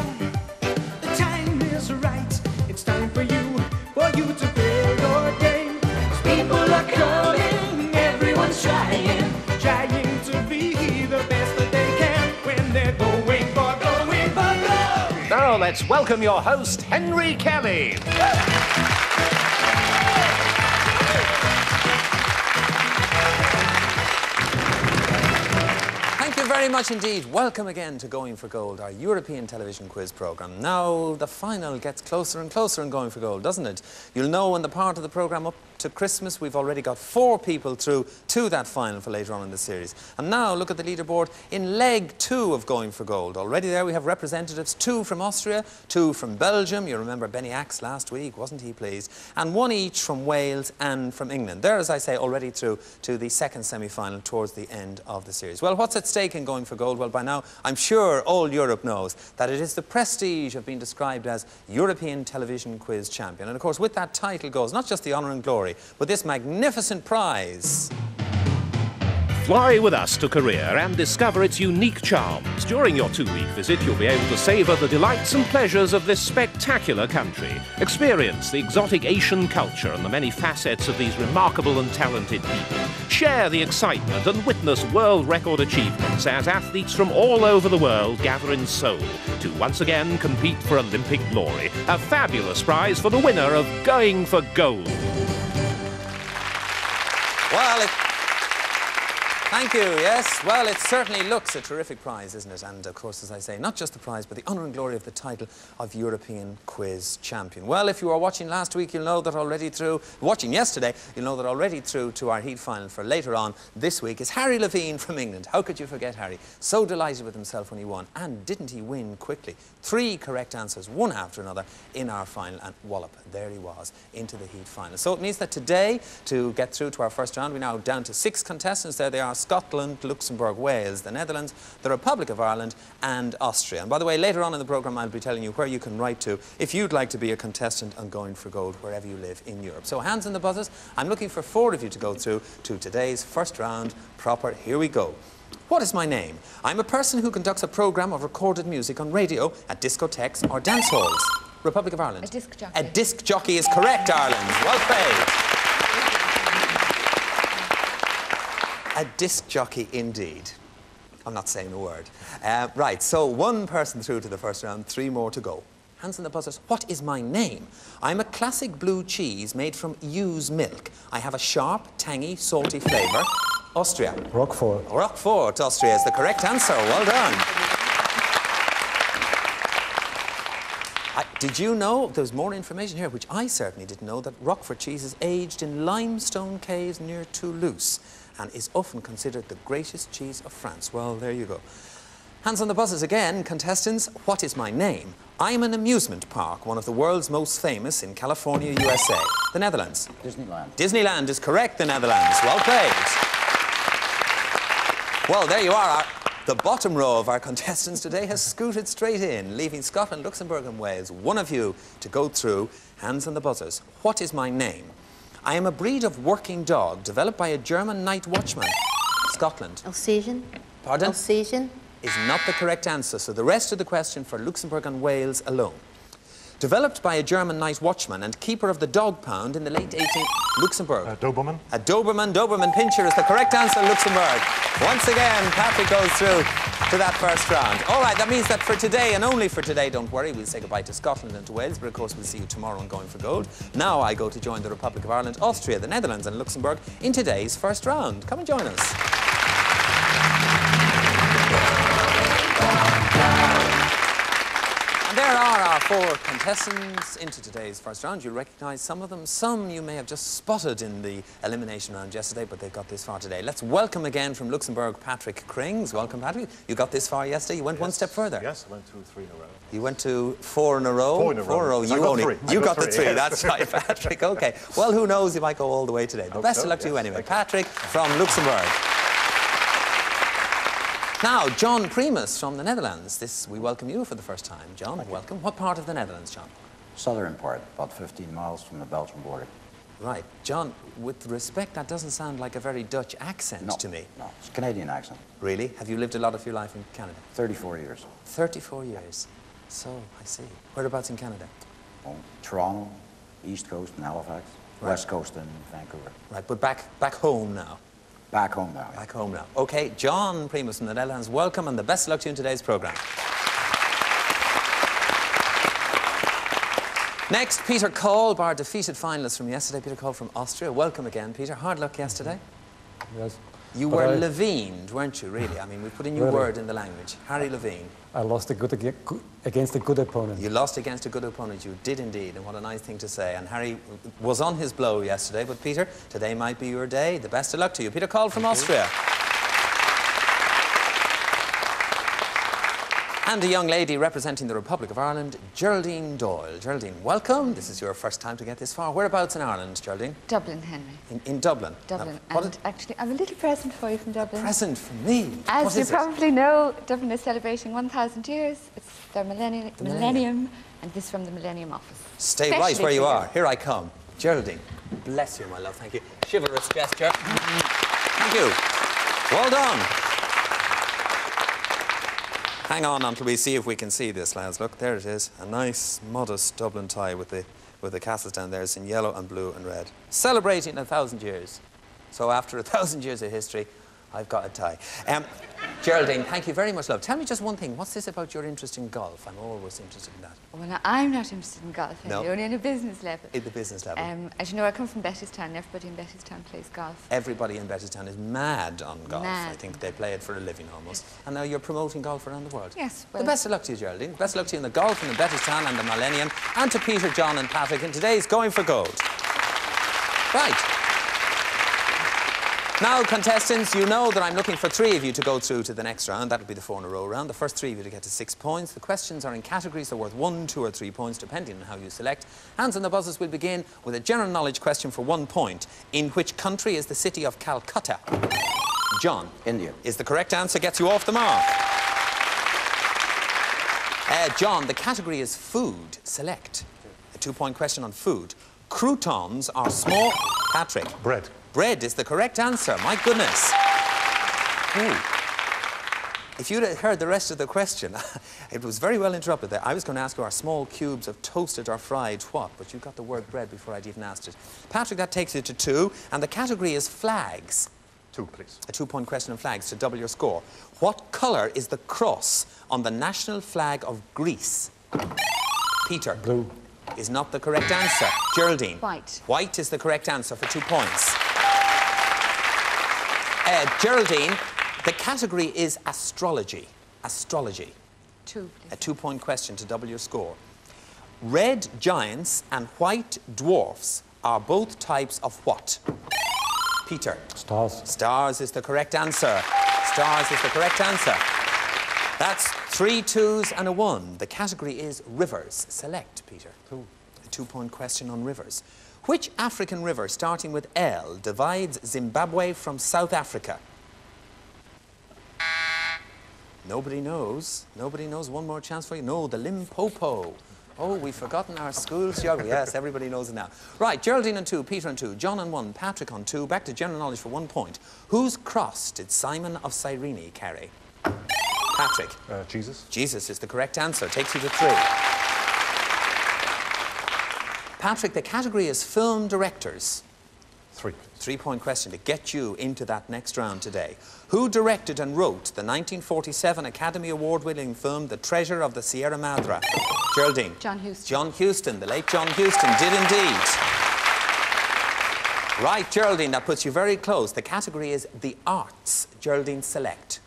home. The time is right. It's time for you to play your game. 'Cause people are coming, everyone's trying to be the best that they can when they're going for gold. Now let's welcome your host, Henry Kelly. Thank you very much indeed. Welcome again to Going for Gold, our European television quiz programme. Now, the final gets closer and closer in Going for Gold, doesn't it? You'll know in the part of the programme up to Christmas, we've already got 4 people through to that final for later on in the series. And now, look at the leaderboard in leg 2 of Going for Gold. Already there we have representatives, 2 from Austria, 2 from Belgium. You remember Benny Axe last week, wasn't he pleased? And 1 each from Wales and from England. They're, as I say, already through to the second semi-final towards the end of the series. Well, what's at stake in Going for Gold? Well, by now, I'm sure all Europe knows that it is the prestige of being described as European Television Quiz Champion. And of course, with that title goes not just the honour and glory, but this magnificent prize. Fly with us to Korea and discover its unique charms. During your 2-week visit, you'll be able to savour the delights and pleasures of this spectacular country. Experience the exotic Asian culture and the many facets of these remarkable and talented people. Share the excitement and witness world record achievements as athletes from all over the world gather in Seoul to once again compete for Olympic glory. A fabulous prize for the winner of Going for Gold. Well, thank you, yes. Well, it certainly looks a terrific prize, isn't it? And, of course, as I say, not just the prize, but the honour and glory of the title of European Quiz Champion. Well, if you were watching last week, you'll know that already through... Watching yesterday, you'll know that already through to our heat final for later on this week is Harry Levine from England. How could you forget Harry? So delighted with himself when he won. And didn't he win quickly? 3 correct answers, one after another, in our final. And wallop, there he was, into the heat final. So it means that today, to get through to our first round, we're now down to 6 contestants. There they are: Scotland, Luxembourg, Wales, the Netherlands, the Republic of Ireland and Austria. And by the way, later on in the programme I'll be telling you where you can write to if you'd like to be a contestant on Going for Gold wherever you live in Europe. So hands on the buzzers. I'm looking for 4 of you to go through to today's first round proper. Here we go. What is my name? I'm a person who conducts a programme of recorded music on radio at discotheques or dance halls. Republic of Ireland. A disc jockey. A disc jockey is correct, Ireland. Well played. A disc jockey indeed. I'm not saying a word. Right, so 1 person through to the first round, 3 more to go. Hands on the buzzers. What is my name? I'm a classic blue cheese made from ewe's milk. I have a sharp, tangy, salty flavour. Austria. Roquefort. Roquefort, Austria is the correct answer. Well done. Did you know, there's more information here, which I certainly didn't know, that Roquefort cheese is aged in limestone caves near Toulouse and is often considered the greatest cheese of France. Well, there you go. Hands on the buzzers again, contestants. What is my name? I'm an amusement park, one of the world's most famous in California, USA. The Netherlands. Disneyland. Disneyland is correct, the Netherlands. Well played. Well, there you are. The bottom row of our contestants today has scooted straight in, leaving Scotland, Luxembourg and Wales. 1 of you to go through. Hands on the buzzers. What is my name? I am a breed of working dog developed by a German night watchman. Scotland. Alsatian. Pardon? Alsatian. Is not the correct answer, so the rest of the question for Luxembourg and Wales alone. Developed by a German night watchman and keeper of the dog pound in the late 18th... Luxembourg. Doberman. A Doberman Pinscher is the correct answer, Luxembourg. Once again, Patrick goes through to that first round. All right, that means that for today, and only for today, don't worry, we'll say goodbye to Scotland and to Wales, but of course we'll see you tomorrow on Going for Gold. Now I go to join the Republic of Ireland, Austria, the Netherlands and Luxembourg in today's first round. Come and join us. And there are our 4 contestants into today's first round. You'll recognise some of them. Some you may have just spotted in the elimination round yesterday, but they've got this far today. Let's welcome again from Luxembourg, Patrick Krings. Welcome, Patrick. You got this far yesterday. You went 1 step further. Yes, I went to 3 in a row. You went to 4 in a row? 4 in a row. 4 in a row. You got the 3. Yes. That's right, Patrick. OK. Well, who knows? You might go all the way today. The best of luck to you anyway. Patrick from Luxembourg. Now, John Primus from the Netherlands. We welcome you for the first time. John, welcome. What part of the Netherlands, John? Southern part, about 15 miles from the Belgian border. Right. John, with respect, that doesn't sound like a very Dutch accent to me. No, it's a Canadian accent. Really? Have you lived a lot of your life in Canada? 34 years. 34 years. So, I see. Whereabouts in Canada? Oh, Toronto, East Coast in Halifax, West Coast in Vancouver. Right, but back home now. Back home now. Back home now. Okay, John Primus from the Netherlands, welcome and the best of luck to you in today's programme. Next, Peter Kolb, our defeated finalist from yesterday. Peter Kolb from Austria. Welcome again, Peter. Hard luck yesterday. Yes. You were Levined, weren't you, really? I mean, we put a new word in the language. Harry Levine. I lost against a good opponent. You lost against a good opponent. You did indeed, and what a nice thing to say. And Harry was on his blow yesterday, but Peter, today might be your day. The best of luck to you. Peter Kolb from Austria. And a young lady representing the Republic of Ireland, Geraldine Doyle. Geraldine, welcome. This is your first time to get this far. Whereabouts in Ireland, Geraldine? Dublin, Henry. In Dublin? Dublin. Now, And actually, I have a little present for you from Dublin. Present for me? As you probably know, Dublin is celebrating 1,000 years. It's their millennium, and this from the Millennium Office. Stay right where you are. Here I come. Geraldine, bless you, my love. Thank you. Chivalrous gesture. Thank you. Well done. Hang on until we see if we can see this, lads. Look, there it is. A nice, modest Dublin tie with the castles down there. It's in yellow and blue and red. Celebrating 1,000 years. So after 1,000 years of history, I've got a tie. Geraldine, thank you very much, love. Tell me just one thing. What's this about your interest in golf? I'm always interested in that. Well, now, I'm not interested in golf, Henry, No. only on a business level. At the business level. As you know, I come from Bettystown, and everybody in Bettystown plays golf. Everybody in Bettystown is mad on golf. Mad. I think they play it for a living almost. And now you're promoting golf around the world. Yes, The well- best of luck to you, Geraldine. Best of luck to you in the golf and in Bettystown and the Millennium. And to Peter, John and Patrick in today's Going for Gold. Right. Now, contestants, you know that I'm looking for 3 of you to go through to the next round. That'll be the 4 in a row round. The first 3 of you to get to 6 points. The questions are in categories that are worth 1, 2 or 3 points, depending on how you select. Hands on the buzzers will begin with a general knowledge question for 1 point. In which country is the city of Calcutta? John. India. Is the correct answer, gets you off the mark. John, the category is food. Select. A 2-point question on food. Croutons are small... Patrick. Bread. Bread is the correct answer. My goodness. Ooh. If you'd heard the rest of the question, it was very well interrupted there. I was going to ask you, are small cubes of toasted or fried what? But you got the word bread before I'd even asked it. Patrick, that takes you to 2, and the category is flags. 2, please. A 2-point question on flags to double your score. What colour is the cross on the national flag of Greece? Peter. Blue. Is not the correct answer. Geraldine. White. White is the correct answer for 2 points. Geraldine, the category is astrology. Astrology. 2, A please. 2-point question to double your score. Red giants and white dwarfs are both types of what? Peter. Stars. Stars is the correct answer. Stars is the correct answer. That's 3 2s and a 1. The category is rivers. Select, Peter. 2. A 2-point question on rivers. Which African river, starting with L, divides Zimbabwe from South Africa? Nobody knows. Nobody knows. One more chance for you. No, the Limpopo. Oh, we've forgotten our school geography. Yes, everybody knows it now. Right, Geraldine on 2, Peter on 2, John on 1, Patrick on 2. Back to general knowledge for 1 point. Whose cross did Simon of Cyrene carry? Patrick. Jesus. Jesus is the correct answer. Takes you to 3. Patrick, the category is film directors. 3. 3-point question to get you into that next round today. Who directed and wrote the 1947 Academy Award-winning film The Treasure of the Sierra Madre? Geraldine. John Huston. John Huston, the late John Huston, did indeed. Right, Geraldine, that puts you very close. The category is the arts. Geraldine, select.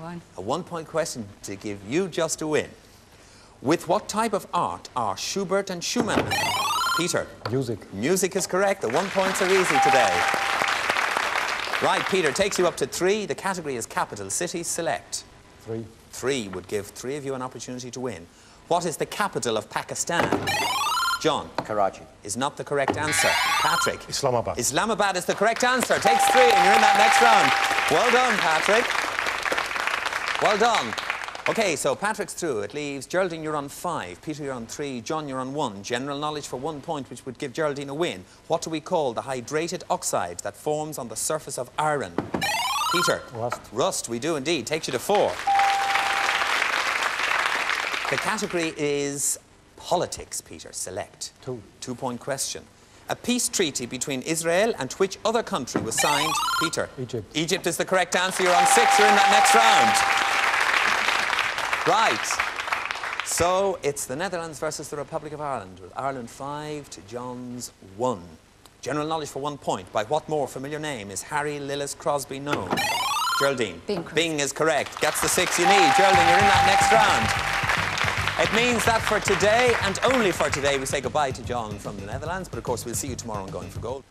1. A 1-point question to give you just a win. With what type of art are Schubert and Schumann? Peter. Music. Music is correct. The 1 points are easy today. Right, Peter, takes you up to 3. The category is capital cities. Select. 3. 3 would give 3 of you an opportunity to win. What is the capital of Pakistan? John. Karachi. Is not the correct answer. Patrick. Islamabad. Islamabad is the correct answer. Takes 3 and you're in that next round. Well done, Patrick. Well done. Okay, so Patrick's through. It leaves Geraldine, you're on 5. Peter, you're on 3. John, you're on 1. General knowledge for 1 point, which would give Geraldine a win. What do we call the hydrated oxide that forms on the surface of iron? Peter. Rust. Rust, we do indeed. Takes you to 4. The category is politics, Peter. Select. 2. 2-point question. A peace treaty between Israel and which other country was signed? Peter. Egypt. Egypt is the correct answer. You're on 6. You're in that next round. Right. So it's the Netherlands versus the Republic of Ireland, with Ireland 5 to John's 1. General knowledge for 1 point. By what more familiar name is Harry Lillis Crosby known? Geraldine. Bing is correct. Gets the 6 you need. Geraldine, you're in that next round. It means that for today, and only for today, we say goodbye to John from the Netherlands, but of course we'll see you tomorrow on Going for Gold.